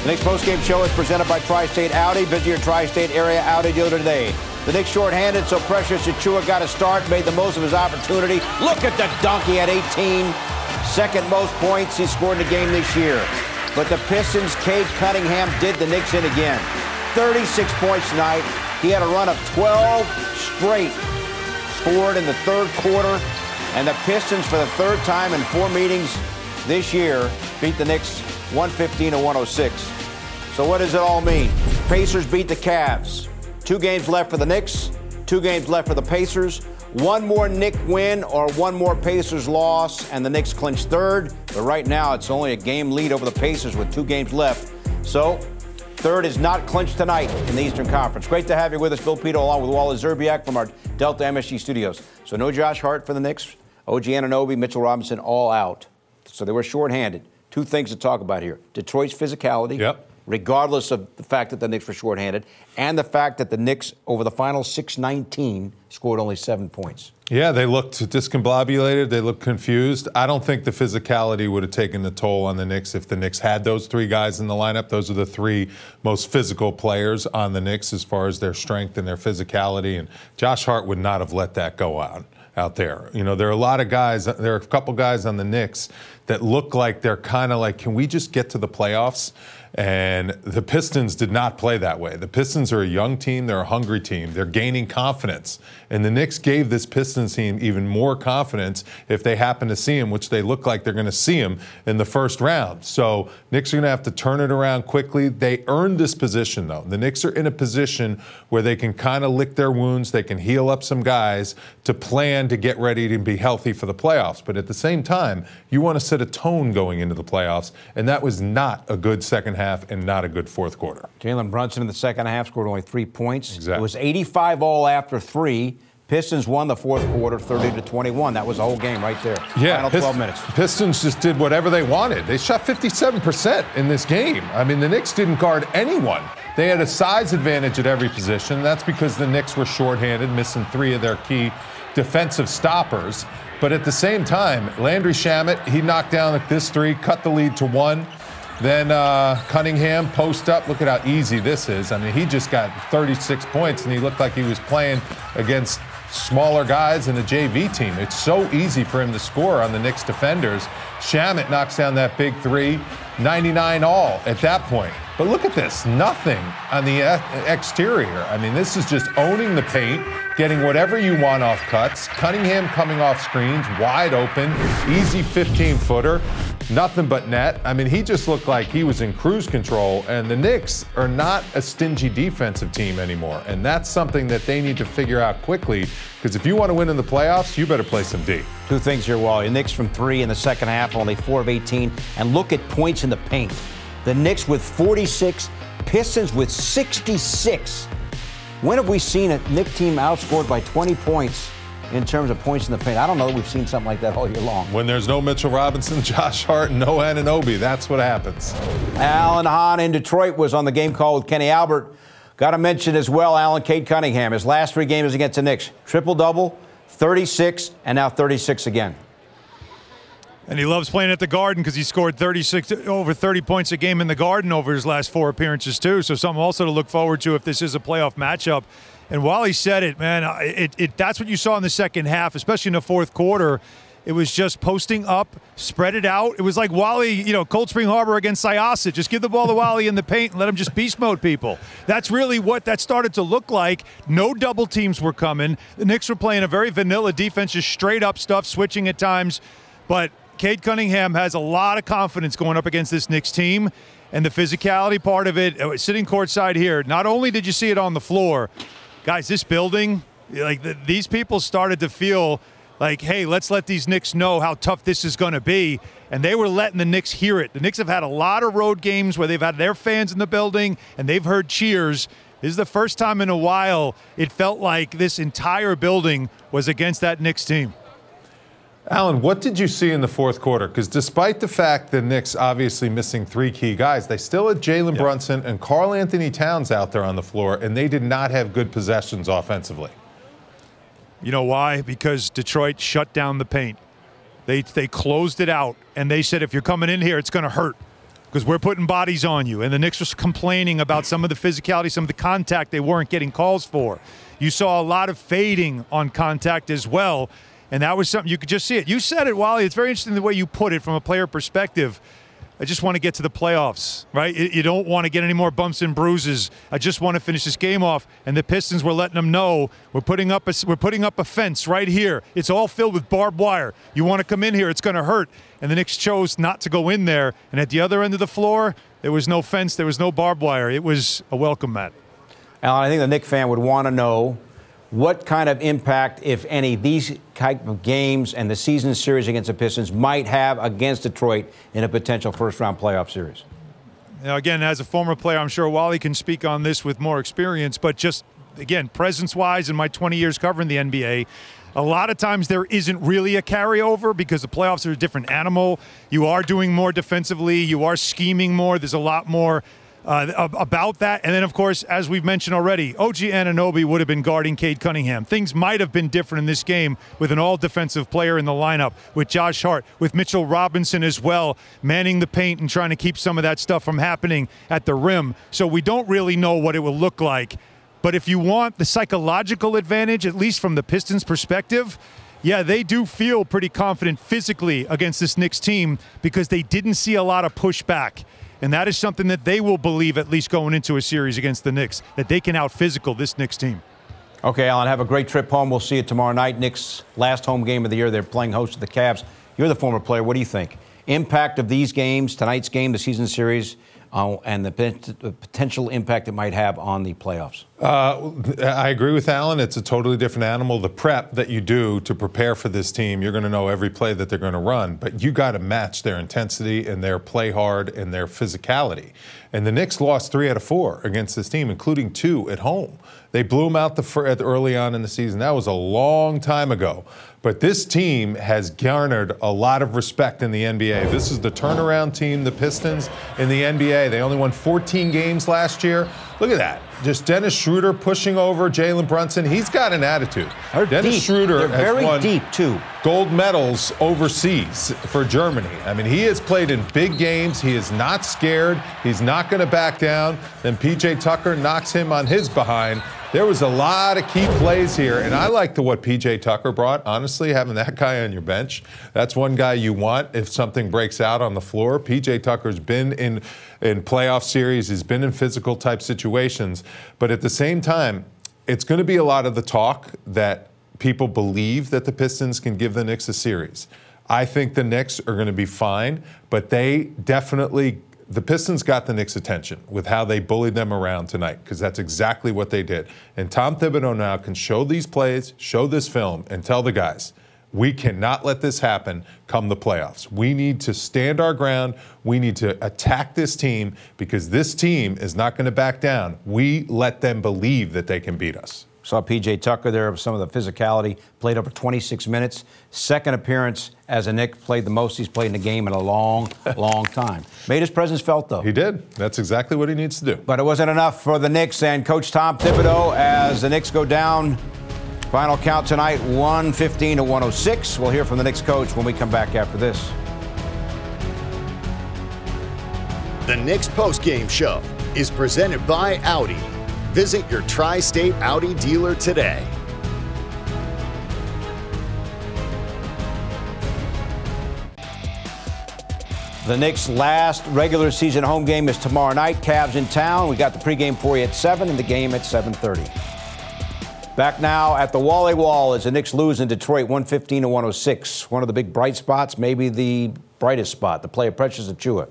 The Knicks postgame show is presented by Tri-State Audi. Visit your Tri-State area Audi dealer today. The Knicks shorthanded, so Precious Achiuwa got a start, made the most of his opportunity. Look at the dunk. He had 18. Second most points he scored in the game this year. But the Pistons, Cade Cunningham did the Knicks in again. 36 points tonight. He had a run of 12 straight. Scored in the third quarter. And the Pistons, for the third time in 4 meetings this year, beat the Knicks 115-106. So what does it all mean? Pacers beat the Cavs. 2 games left for the Knicks. 2 games left for the Pacers. 1 more Knicks win or 1 more Pacers loss, and the Knicks clinch third. But right now, it's only a game lead over the Pacers with 2 games left. So third is not clinched tonight in the Eastern Conference. Great to have you with us, Bill Pidto, along with Wally Szczerbiak from our Delta MSG studios. So no Josh Hart for the Knicks. OG Anunoby, Mitchell Robinson, all out. So they were shorthanded. 2 things to talk about here. Detroit's physicality, regardless of the fact that the Knicks were shorthanded, and the fact that the Knicks, over the final 6-19, scored only 7 points. Yeah, they looked discombobulated. They looked confused. I don't think the physicality would have taken the toll on the Knicks if the Knicks had those 3 guys in the lineup. Those are the 3 most physical players on the Knicks as far as their strength and their physicality. And Josh Hart would not have let that go out there. You know, there are a lot of guys, there are a couple guys on the Knicks that look like they're kind of like, can we just get to the playoffs? And the Pistons did not play that way. The Pistons are a young team. They're a hungry team. They're gaining confidence. And the Knicks gave this Pistons team even more confidence if they happen to see him, which they look like they're going to see him in the first round. So Knicks are going to have to turn it around quickly. They earned this position, though. The Knicks are in a position where they can kind of lick their wounds. They can heal up some guys to plan to get ready to be healthy for the playoffs. But at the same time, you want to set a tone going into the playoffs, and that was not a good second half and not a good fourth quarter. Jalen Brunson in the second half scored only 3 points. Exactly. It was 85 all after 3. Pistons won the fourth quarter 30-21. That was the whole game right there. Yeah, Final 12 minutes. Pistons just did whatever they wanted. They shot 57% in this game. I mean, the Knicks didn't guard anyone. They had a size advantage at every position. That's because the Knicks were shorthanded, missing 3 of their key defensive stoppers. But at the same time, Landry Shamet, he knocked down this 3, cut the lead to 1. Then Cunningham, post up. Look at how easy this is. I mean, he just got 36 points, and he looked like he was playing against smaller guys in the JV team. It's so easy for him to score on the Knicks defenders. Shamet knocks down that big 3, 99 all at that point. But look at this, nothing on the exterior. I mean, this is just owning the paint, getting whatever you want off cuts. Cunningham coming off screens, wide open, easy 15-footer, nothing but net. I mean, he just looked like he was in cruise control, and the Knicks are not a stingy defensive team anymore, and that's something that they need to figure out quickly, because if you want to win in the playoffs, you better play some D. 2 things here, Wally. Knicks from 3 in the second half, only 4 of 18, and look at points in the paint. The Knicks with 46, Pistons with 66. When have we seen a Knicks team outscored by 20 points in terms of points in the paint? I don't know that we've seen something like that all year long. When there's no Mitchell Robinson, Josh Hart, and no Anunoby, that's what happens. Alan Hahn in Detroit was on the game call with Kenny Albert. Got to mention as well, Alan, Cade Cunningham. His last 3 games against the Knicks. Triple-double, 36, and now 36 again. And he loves playing at the Garden because he scored over 30 points a game in the Garden over his last 4 appearances, too. So something also to look forward to if this is a playoff matchup. And Wally said it, man, that's what you saw in the second half, especially in the fourth quarter. It was just posting up, spread it out. It was like Wally, Cold Spring Harbor against Syosset. Just give the ball to Wally in the paint and let him just beast mode people. That's really what that started to look like. No double teams were coming. The Knicks were playing a very vanilla defense, just straight up stuff, switching at times. But Cade Cunningham has a lot of confidence going up against this Knicks team, and the physicality part of it, sitting courtside here, not only did you see it on the floor, guys, this building, these people started to feel like, hey, let's let these Knicks know how tough this is going to be, and they were letting the Knicks hear it. The Knicks have had a lot of road games where they've had their fans in the building, and they've heard cheers. This is the first time in a while it felt like this entire building was against that Knicks team. Alan, what did you see in the fourth quarter? Because despite the fact the Knicks obviously missing 3 key guys, they still had Jalen Brunson and Karl Anthony Towns out there on the floor, and they did not have good possessions offensively. You know why? Because Detroit shut down the paint. They closed it out, and they said, if you're coming in here, it's going to hurt. because we're putting bodies on you. And the Knicks was complaining about some of the physicality, some of the contact they weren't getting calls for. You saw a lot of fading on contact as well, and that was something you could just see it. You said it, Wally. It's very interesting the way you put it from a player perspective. I just want to get to the playoffs, right? You don't want to get any more bumps and bruises. I just want to finish this game off. And the Pistons were letting them know we're putting up a fence right here. It's all filled with barbed wire. You want to come in here, it's going to hurt. And the Knicks chose not to go in there. And at the other end of the floor, there was no fence, there was no barbed wire. It was a welcome mat. Alan, I think the Knicks fan would want to know what kind of impact, if any, these type of games and the season series against the Pistons might have against Detroit in a potential first-round playoff series. Now, again, as a former player, I'm sure Wally can speak on this with more experience, but just, again, presence-wise in my 20 years covering the NBA, a lot of times there isn't really a carryover because the playoffs are a different animal. You are doing more defensively. You are scheming more. There's a lot more about that. And then, of course, as we've mentioned already, OG Anunoby would have been guarding Cade Cunningham. Things might have been different in this game with an all-defensive player in the lineup, with Josh Hart, with Mitchell Robinson as well, manning the paint and trying to keep some of that stuff from happening at the rim. So we don't really know what it will look like. But if you want the psychological advantage, at least from the Pistons' perspective, yeah, they do feel pretty confident physically against this Knicks team because they didn't see a lot of pushback. And that is something that they will believe, at least going into a series against the Knicks, that they can out-physical this Knicks team. Okay, Alan, have a great trip home. We'll see you tomorrow night. Knicks' last home game of the year. They're playing host to the Cavs. You're the former player. What do you think? Impact of these games, tonight's game, the season series, and the potential impact it might have on the playoffs? I agree with Alan. It's a totally different animal. The prep that you do to prepare for this team, you're going to know every play that they're going to run, but you got to match their intensity and their play hard and their physicality. And the Knicks lost 3 out of 4 against this team, including 2 at home. They blew them out early on in the season. That was a long time ago. But this team has garnered a lot of respect in the NBA. This is the turnaround team, the Pistons, in the NBA. They only won 14 games last year. Look at that. Just Dennis Schroeder pushing over Jalen Brunson. He's got an attitude. Dennis Schroeder has won deep, too. Gold medals overseas for Germany. I mean, he has played in big games. He is not scared. He's not going to back down. Then P.J. Tucker knocks him on his behind. There was a lot of key plays here, and I like what P.J. Tucker brought. Honestly, having that guy on your bench, that's one guy you want if something breaks out on the floor. P.J. Tucker's been in playoff series. He's been in physical type situations. But at the same time, it's going to be a lot of the talk that people believe that the Pistons can give the Knicks a series. I think the Knicks are going to be fine, but they definitely – the Pistons got the Knicks' attention with how they bullied them around tonight, because that's exactly what they did. And Tom Thibodeau now can show these plays, show this film, and tell the guys, we cannot let this happen come the playoffs. We need to stand our ground. We need to attack this team, because this team is not going to back down. We let them believe that they can beat us. Saw P.J. Tucker there, some of the physicality, played over 26 minutes. Second appearance as a Knick, played the most he's played in a game in a long, long time. Made his presence felt, though. He did. That's exactly what he needs to do. But it wasn't enough for the Knicks and Coach Tom Thibodeau as the Knicks go down. Final count tonight, 115-106. We'll hear from the Knicks coach when we come back after this. The Knicks postgame show is presented by Audi. Visit your Tri-State Audi dealer today. The Knicks' last regular season home game is tomorrow night. Cavs in town. We got the pregame for you at 7 and the game at 7:30. Back now at the Wally Wall as the Knicks lose in Detroit 115-106. One of the big bright spots, maybe the brightest spot, the play of Precious Achiuwa.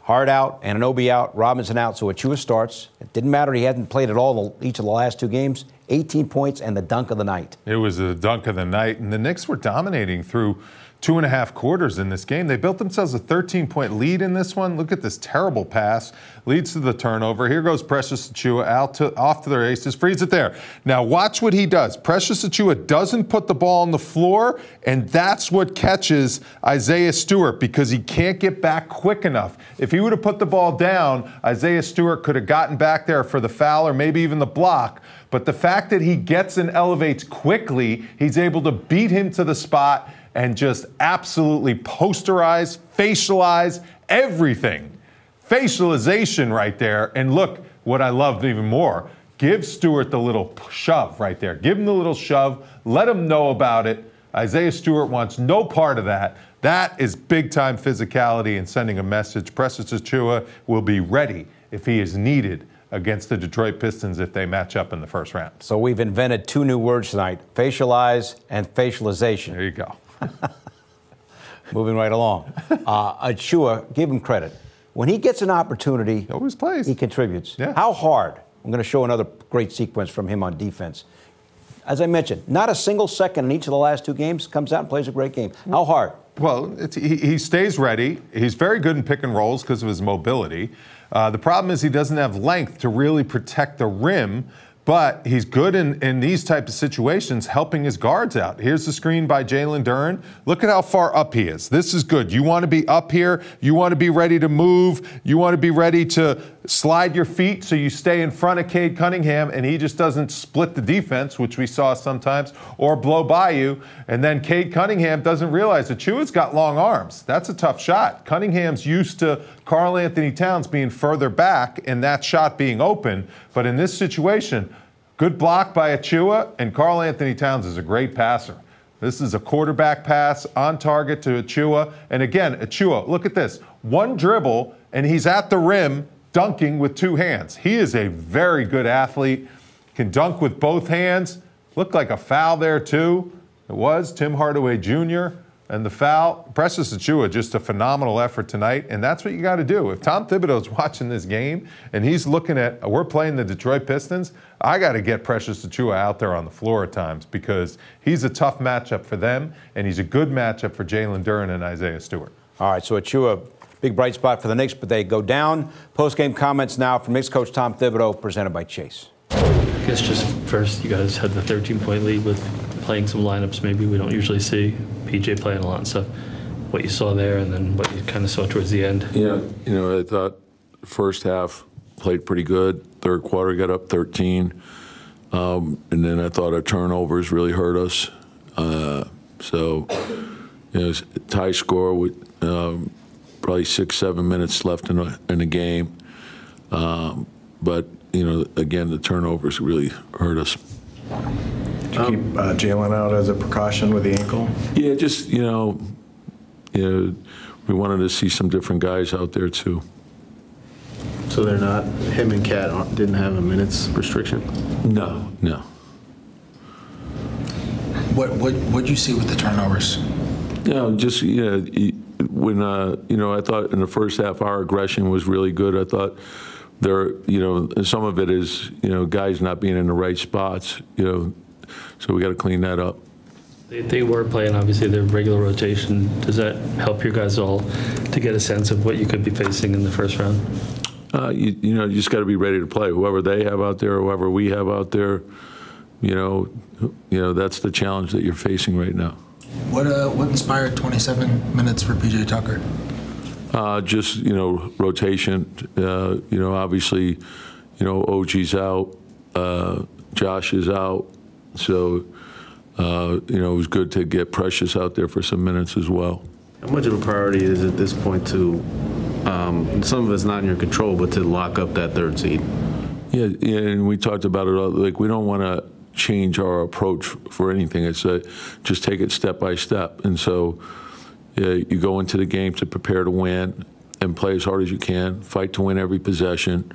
Hart out, Anunoby out, Robinson out, so Achiuwa starts. It didn't matter. He hadn't played at all each of the last 2 games. 18 points and the dunk of the night. It was the dunk of the night, and the Knicks were dominating through 2.5 quarters in this game. They built themselves a 13-point lead in this one. Look at this terrible pass. Leads to the turnover. Here goes Precious Achiuwa off to the races. Frees it there. Now watch what he does. Precious Achiuwa doesn't put the ball on the floor, and that's what catches Isaiah Stewart, because he can't get back quick enough. If he would have put the ball down, Isaiah Stewart could have gotten back there for the foul or maybe even the block. But the fact that he gets and elevates quickly, he's able to beat him to the spot and just absolutely posterize, facialize, everything. Facialization right there. And look, what I loved even more, give Stewart the little shove right there. Give him the little shove. Let him know about it. Isaiah Stewart wants no part of that. That is big-time physicality and sending a message. Precious Achiuwa will be ready if he is needed against the Detroit Pistons if they match up in the first round. So we've invented 2 new words tonight, facialize and facialization. There you go. Moving right along. Achiuwa, give him credit. When he gets an opportunity, He always plays. he contributes. Yeah. How hard? I'm going to show another great sequence from him on defense. As I mentioned, not a single second in each of the last 2 games, comes out and plays a great game. How hard? Well, he stays ready. He's very good in pick and rolls because of his mobility. The problem is he doesn't have length to really protect the rim, but he's good in these types of situations, helping his guards out. Here's the screen by Jalen Duren. Look at how far up he is. This is good. You want to be up here. You want to be ready to move. You want to be ready to slide your feet so you stay in front of Cade Cunningham and he just doesn't split the defense, which we saw sometimes, or blow by you. And then Cade Cunningham doesn't realize that Achiuwa's got long arms. That's a tough shot. Cunningham's used to Karl Anthony Towns being further back and that shot being open. But in this situation, good block by Achiuwa, and Karl Anthony Towns is a great passer. This is a quarterback pass on target to Achiuwa. And again, Achiuwa, look at this. 1 dribble, and he's at the rim dunking with 2 hands. He is a very good athlete, can dunk with both hands. Looked like a foul there, too. It was Tim Hardaway Jr. and the foul. Precious Achiuwa, just a phenomenal effort tonight, and that's what you got to do. If Tom Thibodeau's watching this game and he's looking at, we're playing the Detroit Pistons, I got to get Precious Achiuwa out there on the floor at times because he's a tough matchup for them, and he's a good matchup for Jalen Duren and Isaiah Stewart. All right, so Achiuwa, big bright spot for the Knicks, but they go down. Post-game comments now from Knicks coach Tom Thibodeau, presented by Chase. I guess just first, you guys had the 13-point lead with playing some lineups maybe we don't usually see. PJ playing a lot and stuff. What you saw there and then what you kind of saw towards the end. Yeah, I thought the first half played pretty good. Third quarter got up 13. And then I thought our turnovers really hurt us. So, it's a tie score with probably 6-7 minutes left in the game. But, again, the turnovers really hurt us. Did you keep Jalen out as a precaution with the ankle? Yeah, just, we wanted to see some different guys out there, too. So they're not, him and Cat didn't have a minutes restriction? No. What'd you see with the turnovers? When, I thought in the first half our aggression was really good. I thought there, some of it is, guys not being in the right spots, so we got to clean that up. They were playing, obviously, their regular rotation. Does that help your guys all to get a sense of what you could be facing in the first round? You just got to be ready to play. Whoever they have out there, whoever we have out there, that's the challenge that you're facing right now. What inspired 27 minutes for PJ Tucker? Just rotation. Obviously, OG's out, Josh is out, so it was good to get Precious out there for some minutes as well. How much of a priority is it at this point to, some of it's not in your control, but to lock up that 3rd seed? Yeah, and we talked about it. Like, we don't want to change our approach for anything. It's just take it step by step. And so you go into the game to prepare to win and play as hard as you can, fight to win every possession.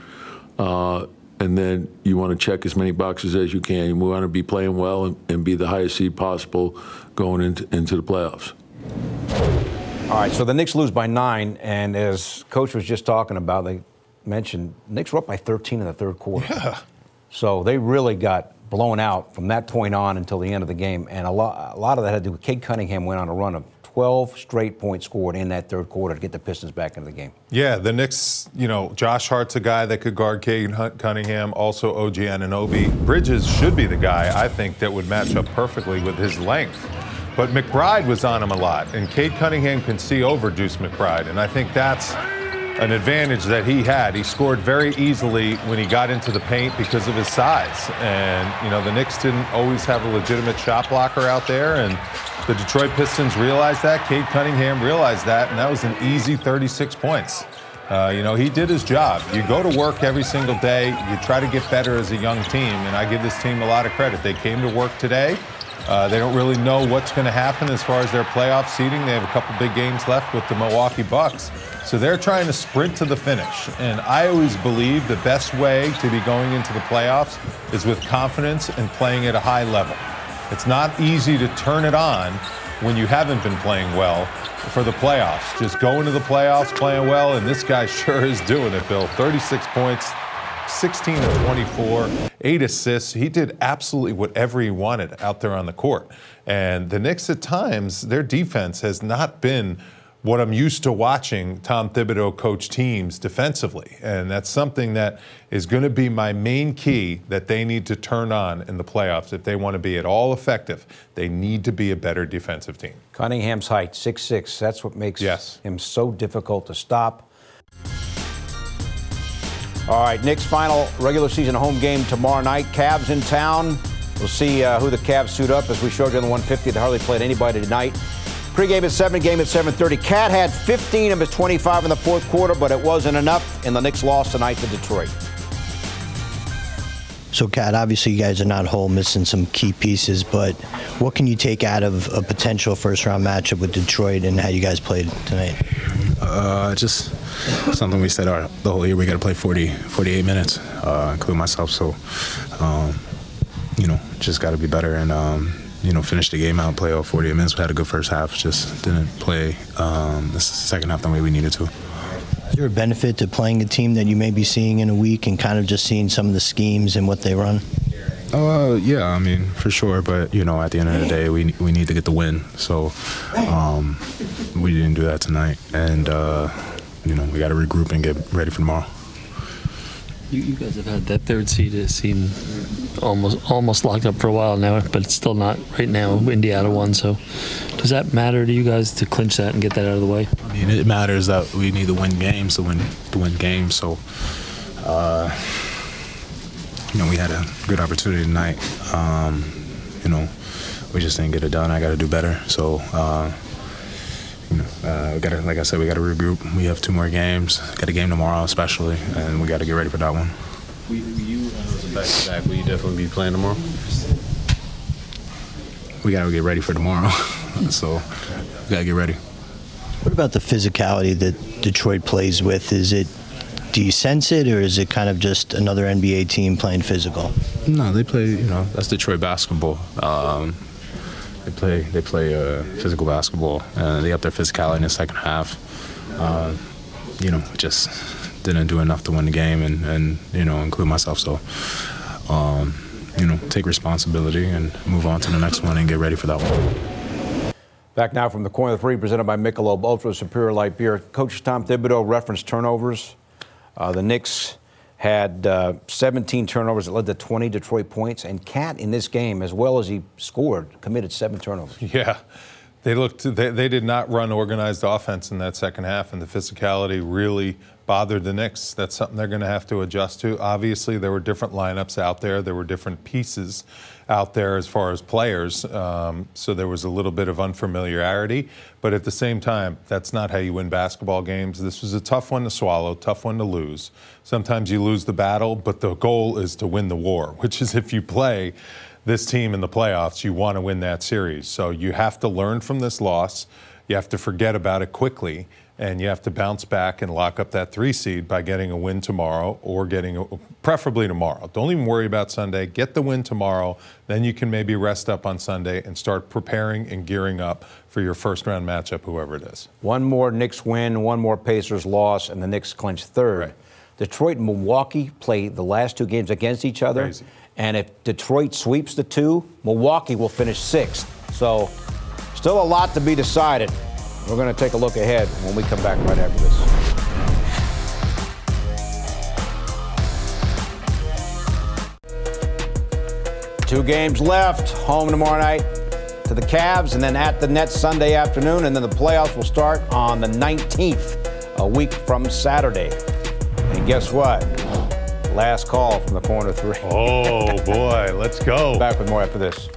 And then you want to check as many boxes as you can. We want to be playing well and be the highest seed possible going into the playoffs. All right, so the Knicks lose by 9, and as Coach was just talking about, they mentioned Knicks were up by 13 in the 3rd quarter. Yeah. So they really got blown out from that point on until the end of the game, and a lot of that had to do with Cade Cunningham went on a run of 12 straight points scored in that 3rd quarter to get the Pistons back into the game. Yeah, the Knicks, Josh Hart's a guy that could guard Cade Cunningham, also OG Anunoby. Bridges should be the guy, I think, that would match up perfectly with his length. But McBride was on him a lot, and Cade Cunningham can see over Deuce McBride, and I think that's an advantage that he had. He scored very easily when he got into the paint because of his size. And, you know, the Knicks didn't always have a legitimate shot blocker out there, and the Detroit Pistons realized that. Cade Cunningham realized that, and that was an easy 36 points. You know, he did his job. You go to work every single day. You try to get better as a young team, and I give this team a lot of credit. They came to work today. They don't really know what's going to happen as far as their playoff seeding. They have a couple big games left with the Milwaukee Bucks. So they're trying to sprint to the finish. And I always believe the best way to be going into the playoffs is with confidence and playing at a high level. It's not easy to turn it on when you haven't been playing well for the playoffs. Just go into the playoffs playing well, and this guy sure is doing it, Bill. 36 points, 16 of 24, 8 assists. He did absolutely whatever he wanted out there on the court. And the Knicks at times, their defense has not been what I'm used to watching Tom Thibodeau coach teams defensively. And that's something that is going to be my main key that they need to turn on in the playoffs. If they want to be at all effective, they need to be a better defensive team. Cunningham's height, 6'6". That's what makes him so difficult to stop. All right, Knicks' final regular season home game tomorrow night. Cavs in town. We'll see who the Cavs suit up. As we showed you on the 150, they hardly played anybody tonight. Pre-game at 7, game at 7:30. Cat had 15 of his 25 in the fourth quarter, but it wasn't enough, and the Knicks lost tonight to Detroit. So, Cat, obviously you guys are not whole, missing some key pieces, but what can you take out of a potential first-round matchup with Detroit and how you guys played tonight? Just something we said the whole year. We got to play 48 minutes, including myself. So, you know, just got to be better and, you know, finish the game out, play all 48 minutes. We had a good first half, just didn't play the second half the way we needed to. Is there a benefit to playing a team that you may be seeing in a week and kind of just seeing some of the schemes and what they run? Yeah, I mean, for sure. But, you know, at the end of the day, we need to get the win. So we didn't do that tonight. And, you know, we got to regroup and get ready for tomorrow. You guys have had that third seed. It seemed almost locked up for a while now, but it's still not right now. Indiana won, so does that matter to you guys to clinch that and get that out of the way? I mean, it matters that we need to win games to win games. So, you know, we had a good opportunity tonight. You know, we just didn't get it done. I got to do better. So, you know, we gotta, like I said, we got to regroup. We have 2 more games. Got a game tomorrow, especially, and we got to get ready for that one. Back-to-back, will you definitely be playing tomorrow? We got to get ready for tomorrow, so we got to get ready. What about the physicality that Detroit plays with? Do you sense it, or is it kind of just another NBA team playing physical? No, they play. You know, that's Detroit basketball. They play physical basketball. They up their physicality in the second half. You know, just didn't do enough to win the game, and you know, include myself. So, you know, take responsibility and move on to the next one and get ready for that one. Back now from the Corner of the Three, presented by Michelob Ultra Superior Light Beer. Coach Tom Thibodeau referenced turnovers. The Knicks had 17 turnovers that led to 20 Detroit points. And Cat, in this game, as well as he scored, committed 7 turnovers. Yeah. They did not run organized offense in that second half, and the physicality really bothered the Knicks. That's something they're going to have to adjust to. Obviously, there were different lineups out there. There were different pieces out there as far as players, so there was a little bit of unfamiliarity. But at the same time, that's not how you win basketball games. This was a tough one to swallow, tough one to lose. Sometimes you lose the battle, but the goal is to win the war, which is if you play this team in the playoffs, you want to win that series. So you have to learn from this loss. You have to forget about it quickly, and you have to bounce back and lock up that 3 seed by getting a win tomorrow, or preferably tomorrow. Don't even worry about Sunday. Get the win tomorrow. Then you can maybe rest up on Sunday and start preparing and gearing up for your first-round matchup, whoever it is. One more Knicks win, one more Pacers loss, and the Knicks clinch third. Right. Detroit and Milwaukee play the last 2 games against each other. Crazy. And if Detroit sweeps the 2, Milwaukee will finish 6th. So still a lot to be decided. We're going to take a look ahead when we come back right after this. Two games left. Home tomorrow night to the Cavs, and then at the Nets Sunday afternoon, and then the playoffs will start on the 19th a week from Saturday. And guess what? Last call from the corner three. Oh, boy. Let's go. Back with more after this.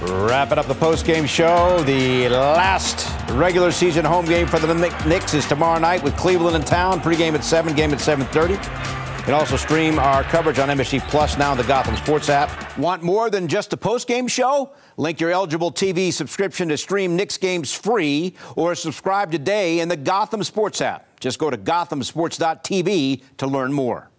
Wrapping up the post-game show, the last regular season home game for the Knicks is tomorrow night with Cleveland in town. Pre-game at 7, game at 7:30. You can also stream our coverage on MSG Plus now in the Gotham Sports app. Want more than just a post-game show? Link your eligible TV subscription to stream Knicks games free or subscribe today in the Gotham Sports app. Just go to gothamsports.tv to learn more.